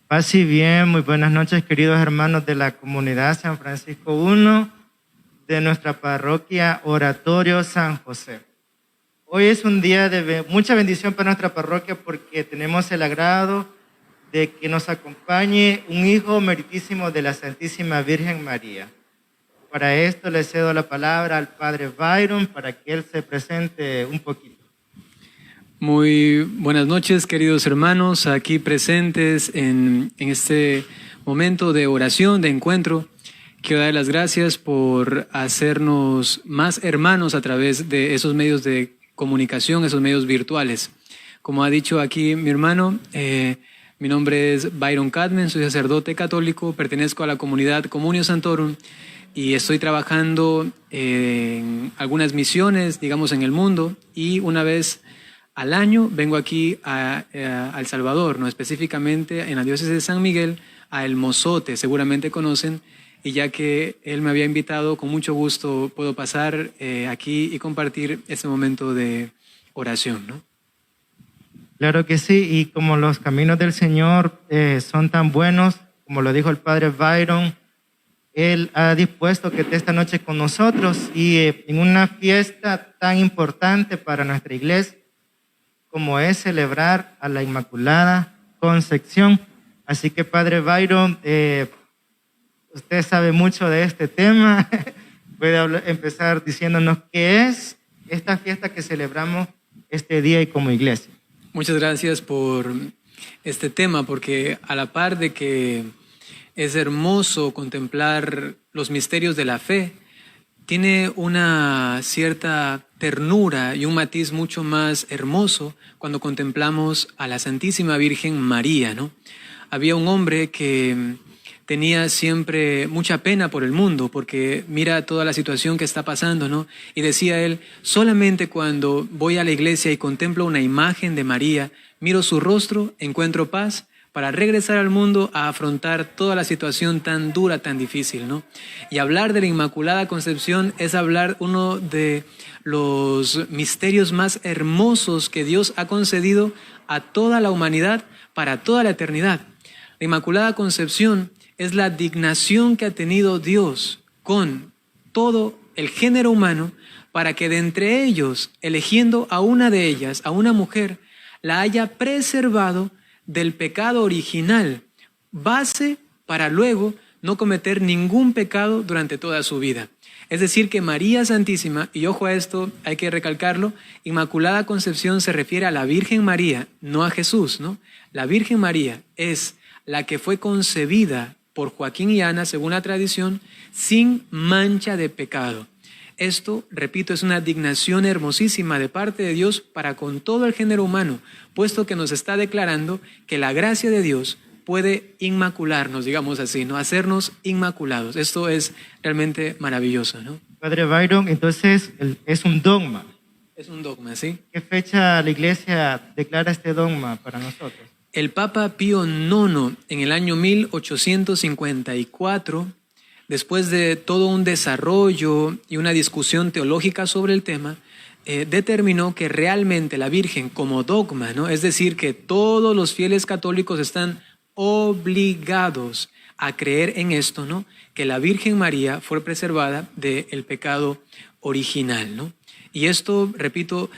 Paz y bien, muy buenas noches, queridos hermanos de la comunidad San Francisco I, de nuestra parroquia Oratorio San José. Hoy es un día de mucha bendición para nuestra parroquia porque tenemos el agrado de que nos acompañe un hijo meritísimo de la Santísima Virgen María. Para esto le cedo la palabra al Padre Byron para que él se presente un poquito. Muy buenas noches, queridos hermanos, aquí presentes en este momento de oración, de encuentro. Quiero dar las gracias por hacernos más hermanos a través de esos medios de comunicación, esos medios virtuales. Como ha dicho aquí mi hermano, mi nombre es Byron Cadman, soy sacerdote católico, pertenezco a la comunidad Communio Sanctorum y estoy trabajando en algunas misiones, digamos, en el mundo, y una vez al año vengo aquí a El Salvador, no específicamente en la diócesis de San Miguel, a El Mozote, seguramente conocen, y ya que él me había invitado, con mucho gusto puedo pasar aquí y compartir este momento de oración, ¿no? Claro que sí, y como los caminos del Señor son tan buenos, como lo dijo el Padre Byron, Él ha dispuesto que esté esta noche con nosotros y en una fiesta tan importante para nuestra iglesia, como es celebrar a la Inmaculada Concepción. Así que, Padre Byron, usted sabe mucho de este tema. Puede empezar diciéndonos qué es esta fiesta que celebramos este día y como iglesia. Muchas gracias por este tema, porque a la par de que es hermoso contemplar los misterios de la fe, tiene una cierta ternura y un matiz mucho más hermoso cuando contemplamos a la Santísima Virgen María, ¿no? Había un hombre que tenía siempre mucha pena por el mundo porque mira toda la situación que está pasando, ¿no? Y decía él, solamente cuando voy a la iglesia y contemplo una imagen de María, miro su rostro, encuentro paz, para regresar al mundo a afrontar toda la situación tan dura, tan difícil, ¿no? Y hablar de la Inmaculada Concepción es hablar uno de los misterios más hermosos que Dios ha concedido a toda la humanidad para toda la eternidad. La Inmaculada Concepción es la dignación que ha tenido Dios con todo el género humano para que de entre ellos, eligiendo a una de ellas, a una mujer, la haya preservado del pecado original, base para luego no cometer ningún pecado durante toda su vida. Es decir, que María Santísima, y ojo a esto, hay que recalcarlo, Inmaculada Concepción se refiere a la Virgen María, no a Jesús, ¿no? La Virgen María es la que fue concebida por Joaquín y Ana, según la tradición, sin mancha de pecado. Esto, repito, es una dignación hermosísima de parte de Dios para con todo el género humano, puesto que nos está declarando que la gracia de Dios puede inmacularnos, digamos así, ¿no? Hacernos inmaculados. Esto es realmente maravilloso, ¿no? Padre Byron, entonces es un dogma. Es un dogma, ¿sí? ¿Qué fecha la iglesia declara este dogma para nosotros? El Papa Pío IX, en el año 1854, después de todo un desarrollo y una discusión teológica sobre el tema, determinó que realmente la Virgen como dogma, ¿no? Es decir, que todos los fieles católicos están obligados a creer en esto, ¿no? Que la Virgen María fue preservada del pecado original, ¿no? Y esto, repito,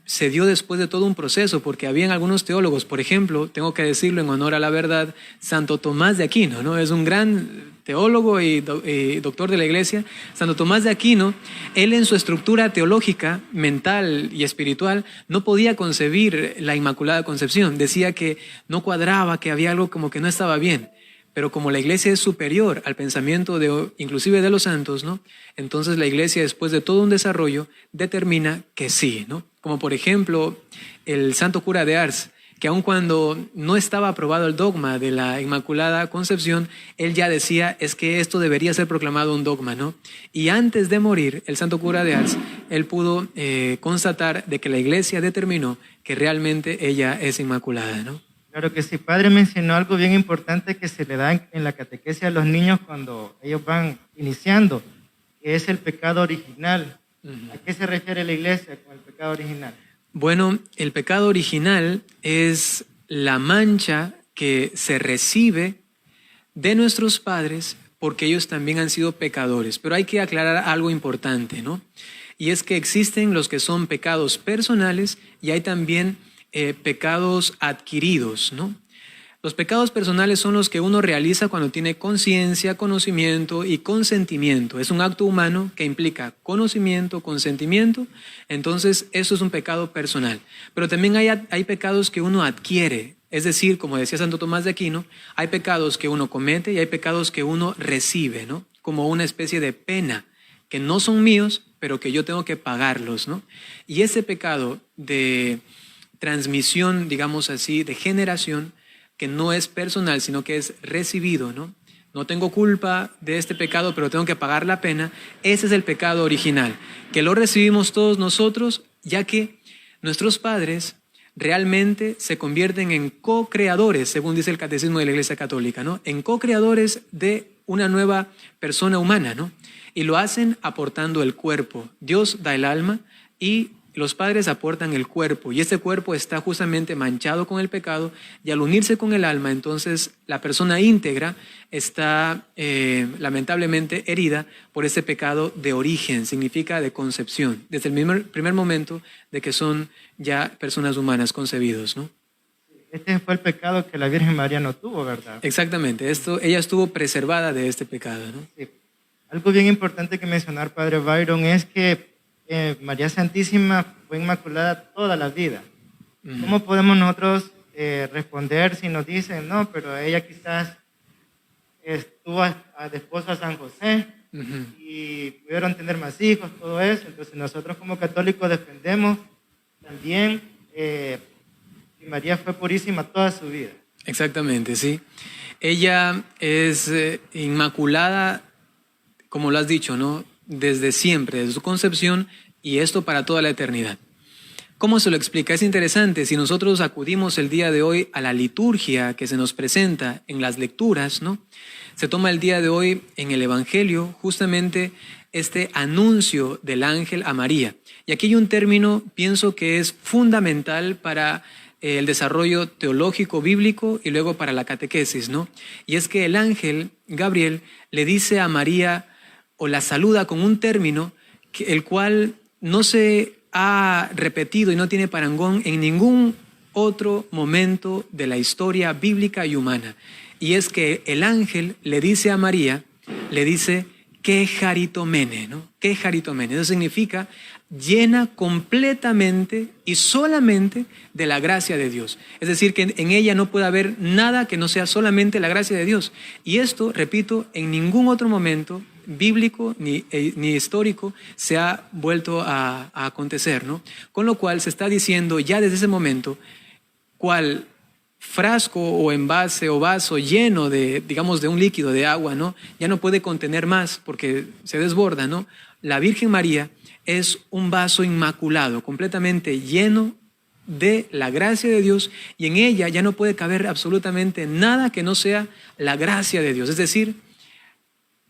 se dio después de todo un proceso, porque habían algunos teólogos, por ejemplo, tengo que decirlo en honor a la verdad, Santo Tomás de Aquino, ¿no? Es un gran teólogo y doctor de la iglesia. Santo Tomás de Aquino, él en su estructura teológica, mental y espiritual, no podía concebir la Inmaculada Concepción. Decía que no cuadraba, que había algo como que no estaba bien. Pero como la iglesia es superior al pensamiento inclusive de los santos, ¿no? Entonces la iglesia, después de todo un desarrollo, determina que sí, ¿no? Como por ejemplo el santo cura de Ars, que aun cuando no estaba aprobado el dogma de la Inmaculada Concepción, él ya decía, es que esto debería ser proclamado un dogma, ¿no? Y antes de morir, el santo cura de Ars, él pudo constatar de que la iglesia determinó que realmente ella es inmaculada, ¿no? Claro que sí. Padre mencionó algo bien importante que se le da en la catequesis a los niños cuando ellos van iniciando, que es el pecado original. ¿A qué se refiere la iglesia con el pecado original? Bueno, el pecado original es la mancha que se recibe de nuestros padres porque ellos también han sido pecadores. Pero hay que aclarar algo importante, ¿no? Y es que existen los que son pecados personales y hay también pecados adquiridos, ¿no? Los pecados personales son los que uno realiza cuando tiene conciencia, conocimiento y consentimiento. Es un acto humano que implica conocimiento, consentimiento. Entonces, eso es un pecado personal. Pero también hay pecados que uno adquiere. Es decir, como decía Santo Tomás de Aquino, hay pecados que uno comete y hay pecados que uno recibe, ¿no? Como una especie de pena, que no son míos, pero que yo tengo que pagarlos, ¿no? Y ese pecado de transmisión, digamos así, de generación, que no es personal, sino que es recibido, ¿no? No tengo culpa de este pecado, pero tengo que pagar la pena. Ese es el pecado original, que lo recibimos todos nosotros, ya que nuestros padres realmente se convierten en co-creadores, según dice el Catecismo de la Iglesia Católica, ¿no? En co-creadores de una nueva persona humana, ¿no? Y lo hacen aportando el cuerpo. Dios da el alma y los padres aportan el cuerpo, y este cuerpo está justamente manchado con el pecado, y al unirse con el alma, entonces la persona íntegra está lamentablemente herida por ese pecado de origen, significa de concepción, desde el primer momento de que son ya personas humanas concebidos, ¿no? Este fue el pecado que la Virgen María no tuvo, ¿verdad? Exactamente, ella estuvo preservada de este pecado, ¿no? Sí. Algo bien importante que mencionar, Padre Byron, es que María Santísima fue inmaculada toda la vida. ¿Cómo podemos nosotros responder si nos dicen, no, pero ella quizás estuvo de esposa a San José y pudieron tener más hijos, todo eso? Entonces nosotros como católicos defendemos también que María fue purísima toda su vida. Exactamente, sí. Ella es inmaculada, como lo has dicho, ¿no? Desde siempre, desde su concepción, y esto para toda la eternidad. ¿Cómo se lo explica? Es interesante, si nosotros acudimos el día de hoy a la liturgia que se nos presenta en las lecturas, ¿no? Se toma el día de hoy en el Evangelio justamente este anuncio del ángel a María. Y aquí hay un término, pienso que es fundamental para el desarrollo teológico bíblico y luego para la catequesis, ¿no? Y es que el ángel Gabriel le dice a María, o la saluda con un término el cual no se ha repetido y no tiene parangón en ningún otro momento de la historia bíblica y humana. Y es que el ángel le dice a María, le dice, que charitomene, ¿no? Que charitomene. Eso significa llena completamente y solamente de la gracia de Dios. Es decir, que en ella no puede haber nada que no sea solamente la gracia de Dios. Y esto, repito, en ningún otro momento bíblico ni histórico se ha vuelto a acontecer, ¿no? Con lo cual se está diciendo ya desde ese momento cuál frasco o envase o vaso lleno de, digamos, de un líquido de agua, ¿no? Ya no puede contener más porque se desborda, ¿no? La Virgen María es un vaso inmaculado, completamente lleno de la gracia de Dios, y en ella ya no puede caber absolutamente nada que no sea la gracia de Dios. Es decir,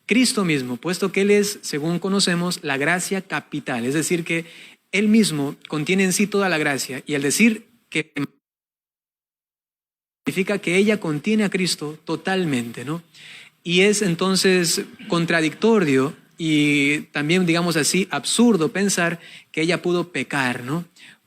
Cristo mismo, puesto que Él es, según conocemos, la gracia capital, es decir, que Él mismo contiene en sí toda la gracia, y al decir que significa que ella contiene a Cristo totalmente, ¿no? Y es entonces contradictorio y también, digamos así, absurdo pensar que ella pudo pecar, ¿no?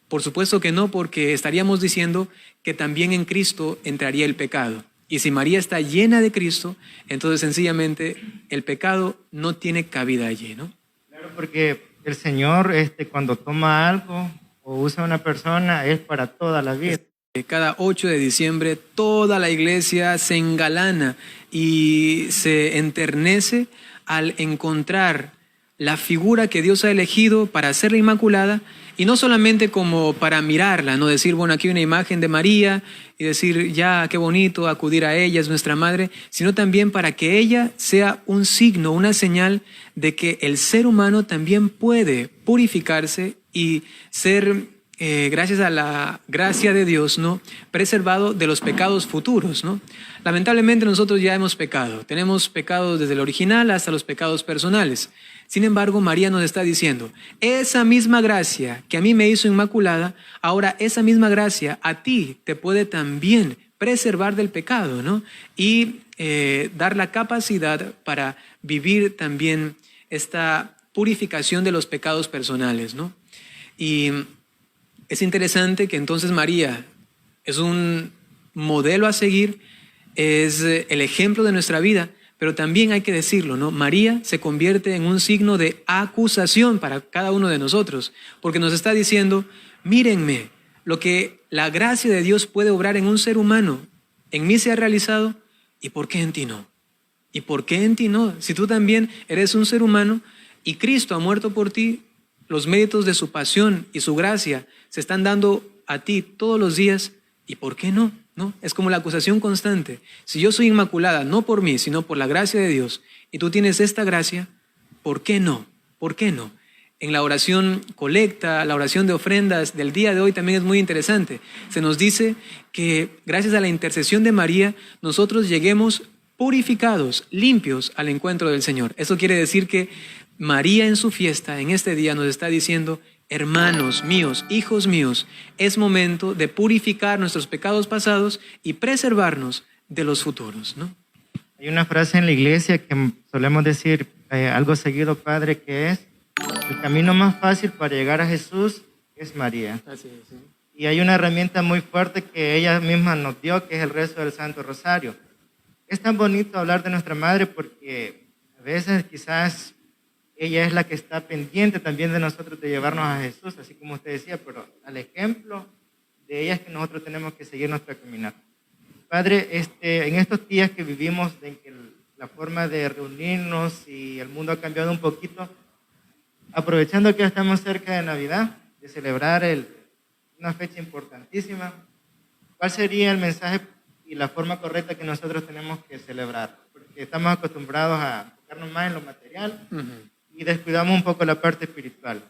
Por supuesto que no, porque estaríamos diciendo que también en Cristo entraría el pecado. Y si María está llena de Cristo, entonces sencillamente el pecado no tiene cabida allí, ¿no? Claro, porque el Señor cuando toma algo o usa a una persona es para toda la vida. Cada 8 de diciembre toda la iglesia se engalana y se enternece al encontrar la figura que Dios ha elegido para hacerla inmaculada, y no solamente como para mirarla, no decir, bueno, aquí hay una imagen de María y decir, ya, qué bonito acudir a ella, es nuestra madre, sino también para que ella sea un signo, una señal de que el ser humano también puede purificarse y ser, gracias a la gracia de Dios, ¿no?, preservado de los pecados futuros, ¿no? Lamentablemente nosotros ya hemos pecado, tenemos pecados desde el original hasta los pecados personales. Sin embargo, María nos está diciendo, esa misma gracia que a mí me hizo inmaculada, ahora esa misma gracia a ti te puede también preservar del pecado, ¿no? Y dar la capacidad para vivir también esta purificación de los pecados personales, ¿no? Y es interesante que entonces María es un modelo a seguir, es el ejemplo de nuestra vida, pero también hay que decirlo, ¿no? María se convierte en un signo de acusación para cada uno de nosotros, porque nos está diciendo, mírenme, lo que la gracia de Dios puede obrar en un ser humano, en mí se ha realizado, ¿y por qué en ti no? ¿Y por qué en ti no? Si tú también eres un ser humano y Cristo ha muerto por ti, los méritos de su pasión y su gracia se están dando a ti todos los días, ¿y por qué no? ¿No? Es como la acusación constante. Si yo soy inmaculada, no por mí, sino por la gracia de Dios, y tú tienes esta gracia, ¿por qué no? ¿Por qué no? En la oración colecta, la oración de ofrendas del día de hoy también es muy interesante. Se nos dice que gracias a la intercesión de María, nosotros lleguemos purificados, limpios al encuentro del Señor. Eso quiere decir que María en su fiesta, en este día, nos está diciendo, hermanos míos, hijos míos, es momento de purificar nuestros pecados pasados y preservarnos de los futuros, ¿no? Hay una frase en la iglesia que solemos decir algo seguido, Padre, que es, el camino más fácil para llegar a Jesús es María. Así es, sí. Y hay una herramienta muy fuerte que ella misma nos dio, que es el rezo del Santo Rosario. Es tan bonito hablar de nuestra Madre porque a veces quizás ella es la que está pendiente también de nosotros de llevarnos a Jesús, así como usted decía, pero al ejemplo de ella es que nosotros tenemos que seguir nuestro caminar. Padre, en estos días que vivimos, en que la forma de reunirnos y el mundo ha cambiado un poquito, aprovechando que ya estamos cerca de Navidad, de celebrar una fecha importantísima, ¿cuál sería el mensaje y la forma correcta que nosotros tenemos que celebrar? Porque estamos acostumbrados a enfocarnos más en lo material y descuidamos un poco la parte espiritual.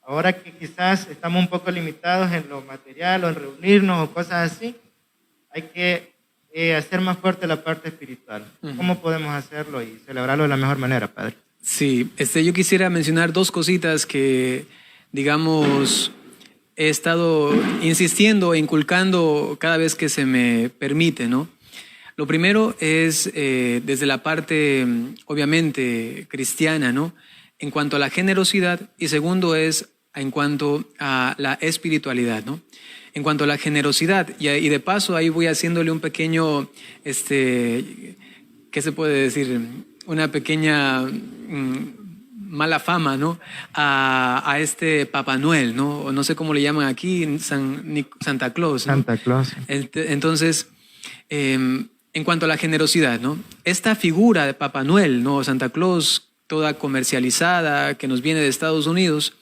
Ahora que quizás estamos un poco limitados en lo material o en reunirnos o cosas así, hay que hacer más fuerte la parte espiritual. ¿Cómo podemos hacerlo y celebrarlo de la mejor manera, Padre? Sí, yo quisiera mencionar dos cositas que, digamos, he estado insistiendo e inculcando cada vez que se me permite, ¿no? Lo primero es desde la parte, obviamente, cristiana, ¿no? En cuanto a la generosidad, y segundo es en cuanto a la espiritualidad, ¿no? En cuanto a la generosidad, y de paso ahí voy haciéndole un pequeño, ¿qué se puede decir? Una pequeña mala fama, ¿no? A este Papá Noel, ¿no? O no sé cómo le llaman aquí, Santa Claus, ¿no? Santa Claus. Entonces, en cuanto a la generosidad, ¿no? Esta figura de Papá Noel, ¿no? Santa Claus, toda comercializada, que nos viene de Estados Unidos,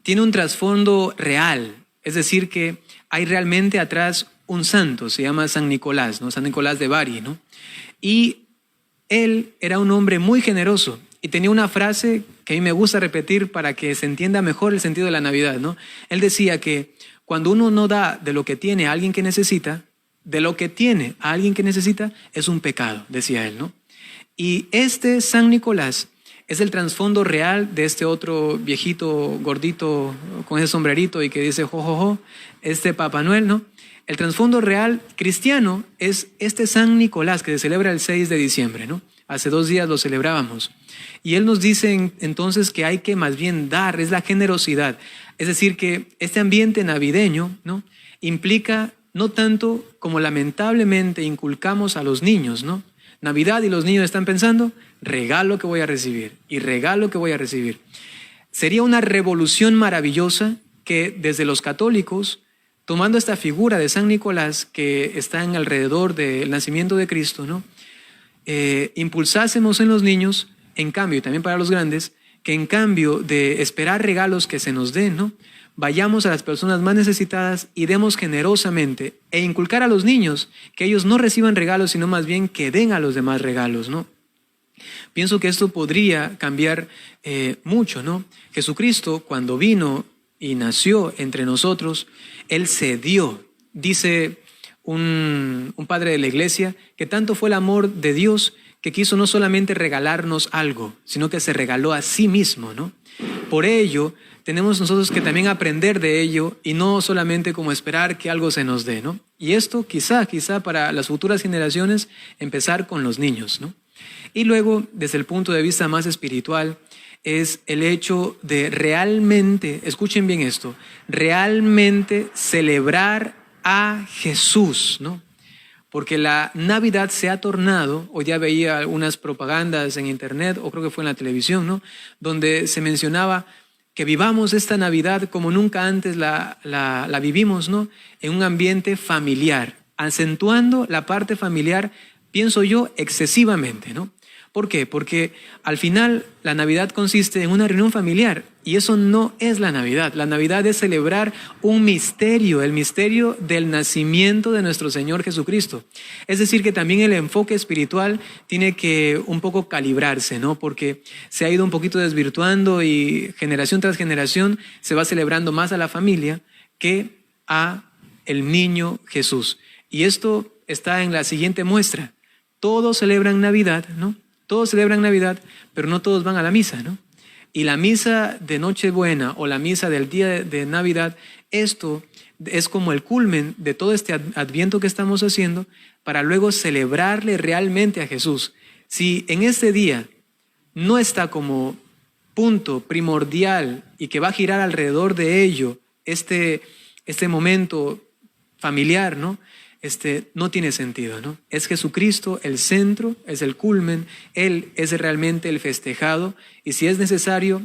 tiene un trasfondo real. Es decir, que hay realmente atrás un santo, se llama San Nicolás, ¿no? San Nicolás de Bari, ¿no? Y él era un hombre muy generoso y tenía una frase que a mí me gusta repetir para que se entienda mejor el sentido de la Navidad, ¿no? Él decía que cuando uno no da de lo que tiene a alguien que necesita, de lo que tiene a alguien que necesita, es un pecado, decía él, ¿no? Y este San Nicolás es el trasfondo real de este otro viejito gordito con ese sombrerito y que dice jo, este Papá Noel, ¿no? El trasfondo real cristiano es este San Nicolás que se celebra el 6 de diciembre, ¿no? Hace 2 días lo celebrábamos. Y él nos dice entonces que hay que más bien dar, es la generosidad. Es decir, que este ambiente navideño, ¿no? Implica no tanto como lamentablemente inculcamos a los niños, ¿no? Navidad y los niños están pensando, regalo que voy a recibir y regalo que voy a recibir. Sería una revolución maravillosa que desde los católicos, tomando esta figura de San Nicolás que está en alrededor del nacimiento de Cristo, ¿no? Impulsásemos en los niños, en cambio, y también para los grandes, que en cambio de esperar regalos que se nos den, ¿no? Vayamos a las personas más necesitadas y demos generosamente e inculcar a los niños que ellos no reciban regalos, sino más bien que den a los demás regalos, ¿no? Pienso que esto podría cambiar mucho, ¿no? Jesucristo, cuando vino y nació entre nosotros, Él se dio. Dice un padre de la iglesia que tanto fue el amor de Dios que quiso no solamente regalarnos algo, sino que se regaló a sí mismo, ¿no? por ello tenemos nosotros que también aprender de ello y no solamente como esperar que algo se nos dé, ¿no? Y esto quizá para las futuras generaciones empezar con los niños, ¿no? Y luego, desde el punto de vista más espiritual, es el hecho de realmente, escuchen bien esto, realmente celebrar a Jesús, ¿no? Porque la Navidad se ha tornado, hoy ya veía algunas propagandas en internet, o creo que fue en la televisión, ¿no? Donde se mencionaba que vivamos esta Navidad como nunca antes la vivimos, ¿no? En un ambiente familiar, acentuando la parte familiar, pienso yo, excesivamente, ¿no? ¿Por qué? Porque al final la Navidad consiste en una reunión familiar y eso no es la Navidad. La Navidad es celebrar un misterio, el misterio del nacimiento de nuestro Señor Jesucristo. Es decir, que también el enfoque espiritual tiene que un poco calibrarse, ¿no? Porque se ha ido un poquito desvirtuando y generación tras generación se va celebrando más a la familia que a el niño Jesús. Y esto está en la siguiente muestra. Todos celebran Navidad, ¿no? Todos celebran Navidad, pero no todos van a la misa, ¿no? Y la misa de Nochebuena o la misa del día de Navidad, esto es como el culmen de todo este adviento que estamos haciendo para luego celebrarle realmente a Jesús. Si en este día no está como punto primordial y que va a girar alrededor de ello este momento familiar, ¿no? No tiene sentido, ¿no? Es Jesucristo el centro, es el culmen, Él es realmente el festejado y si es necesario,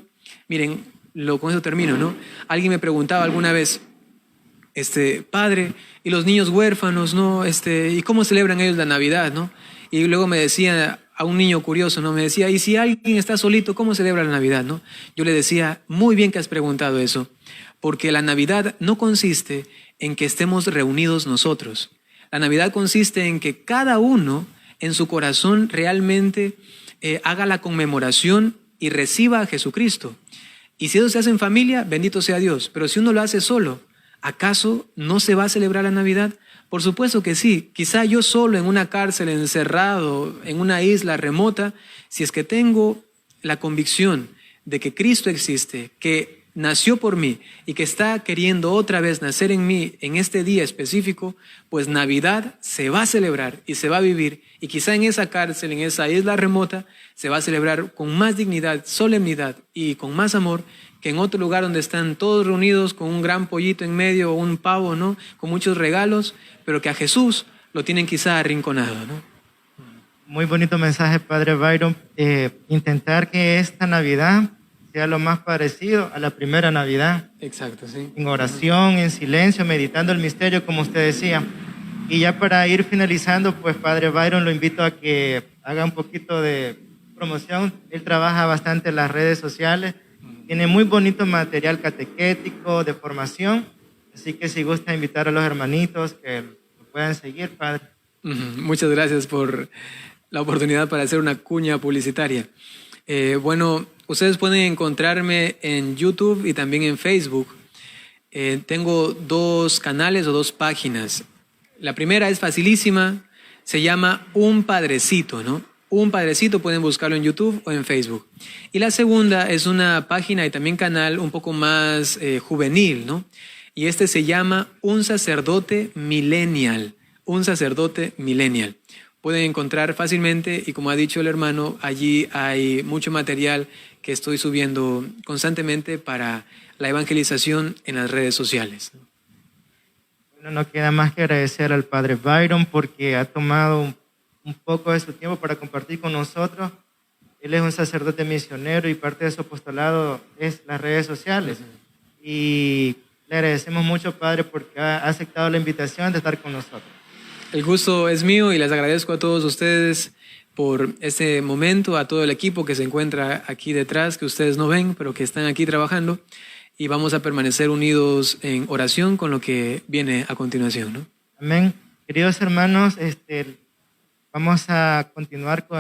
miren, con eso termino, ¿no? Alguien me preguntaba alguna vez, padre, y los niños huérfanos, ¿no? ¿Y cómo celebran ellos la Navidad, ¿no? Y luego me decía a un niño curioso, ¿no? Me decía, ¿y si alguien está solito, cómo celebra la Navidad, ¿no? Yo le decía, muy bien que has preguntado eso, porque la Navidad no consiste en que estemos reunidos nosotros. La Navidad consiste en que cada uno en su corazón realmente haga la conmemoración y reciba a Jesucristo. Y si eso se hace en familia, bendito sea Dios. Pero si uno lo hace solo, ¿acaso no se va a celebrar la Navidad? Por supuesto que sí. Quizá yo solo en una cárcel, encerrado, en una isla remota, si es que tengo la convicción de que Cristo existe, que nació por mí y que está queriendo otra vez nacer en mí en este día específico, pues Navidad se va a celebrar y se va a vivir y quizá en esa cárcel, en esa isla remota, se va a celebrar con más dignidad, solemnidad y con más amor que en otro lugar donde están todos reunidos con un gran pollito en medio o un pavo, ¿no? Con muchos regalos, pero que a Jesús lo tienen quizá arrinconado, ¿no? Muy bonito mensaje, Padre Byron. Intentar que esta Navidad sea lo más parecido a la primera Navidad. Exacto, sí. En oración, en silencio, meditando el misterio, como usted decía. Y ya para ir finalizando, pues Padre Byron lo invito a que haga un poquito de promoción. Él trabaja bastante en las redes sociales, tiene muy bonito material catequético, de formación, así que si gusta invitar a los hermanitos que lo puedan seguir, Padre. Muchas gracias por la oportunidad para hacer una cuña publicitaria. Bueno, ustedes pueden encontrarme en YouTube y también en Facebook. Tengo 2 canales o 2 páginas. La primera es facilísima, se llama Un Padrecito, ¿no? Un Padrecito, pueden buscarlo en YouTube o en Facebook. Y la segunda es una página y también canal un poco más juvenil, ¿no? Y se llama Un Sacerdote Millennial. Un Sacerdote Millennial. Pueden encontrar fácilmente y como ha dicho el hermano, allí hay mucho material que estoy subiendo constantemente para la evangelización en las redes sociales. Bueno, no queda más que agradecer al Padre Byron porque ha tomado un poco de su tiempo para compartir con nosotros. Él es un sacerdote misionero y parte de su apostolado es las redes sociales. Y le agradecemos mucho, Padre, porque ha aceptado la invitación de estar con nosotros. El gusto es mío y les agradezco a todos ustedes por este momento, a todo el equipo que se encuentra aquí detrás, que ustedes no ven, pero que están aquí trabajando. Y vamos a permanecer unidos en oración con lo que viene a continuación, ¿no? Amén. Queridos hermanos, vamos a continuar con